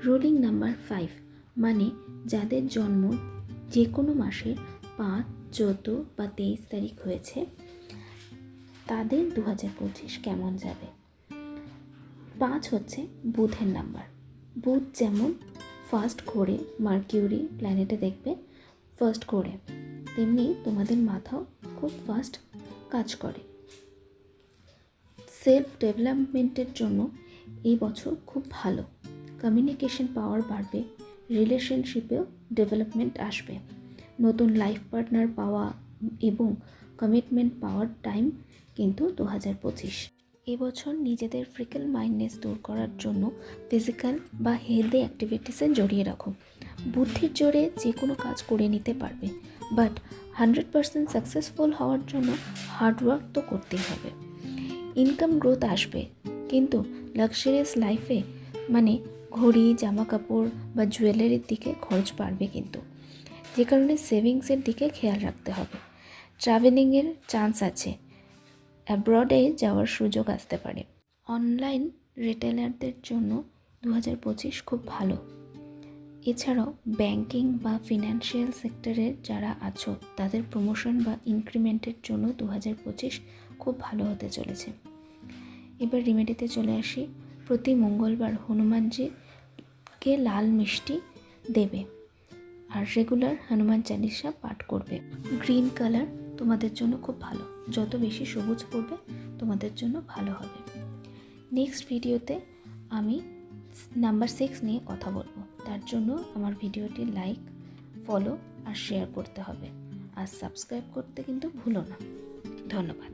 Rolling number 5 মানে যাদের জন্ম যে কোনো মাসের 5, 14 বা 23 তারিখ হয়েছে তাদের 2025 কেমন যাবে। 5 হচ্ছে বুধের নাম্বার। বুধ যেমন ফার্স্ট ঘোরে, মার্কিউরি প্ল্যানেটে দেখবে ফার্স্ট ঘোরে, তেমনি তোমাদের মাথাও খুব ফাস্ট কাজ করে। সেলফ ডেভেলপমেন্টের জন্য এই বছর খুব ভালো। কমিউনিকেশন পাওয়ার বাড়বে, রিলেশনশিপেও ডেভেলপমেন্ট আসবে, নতুন লাইফ পার্টনার পাওয়া এবং কমিটমেন্ট পাওয়ার টাইম কিন্তু 2025। এবছর নিজেদের ফ্রিকেল মাইন্ডনেস দূর করার জন্য ফিজিক্যাল বা হেলদি অ্যাক্টিভিটিসে জড়িয়ে রাখো। বুদ্ধির জোরে যে কোনো কাজ করে নিতে পারবে, বাট 100% সাকসেসফুল হওয়ার জন্য হার্ডওয়ার্ক তো করতেই হবে। ইনকাম গ্রোথ আসবে, কিন্তু লাক্সারিয়াস লাইফে মানে ঘড়ি, জামা কাপড় বা জুয়েলারির দিকে খরচ বাড়বে কিন্তু, যে কারণে সেভিংসের দিকে খেয়াল রাখতে হবে। ট্রাভেলিংয়ের চান্স আছে, অ্যাব্রডে যাওয়ার সুযোগ আসতে পারে। অনলাইন রিটেলারদের জন্য 2025 খুব ভালো। এছাড়াও ব্যাংকিং বা ফিনান্সিয়াল সেক্টরের যারা আছো তাদের প্রমোশন বা ইনক্রিমেন্টের জন্য 2025 খুব ভালো হতে চলেছে। এবার রেমেডিতে চলে আসি। প্রতি মঙ্গলবার হনুমানজিকে লাল মিষ্টি দেবে আর রেগুলার হনুমান চালিসা পাঠ করবে। গ্রিন কালার তোমাদের জন্য খুব ভালো, যত বেশি সবুজ পড়বে তোমাদের জন্য ভালো হবে। নেক্সট ভিডিওতে আমি নাম্বার 6 নিয়ে কথা বলবো, তার জন্য আমার ভিডিওটি লাইক, ফলো আর শেয়ার করতে হবে, আর সাবস্ক্রাইব করতে কিন্তু ভুলো না। ধন্যবাদ।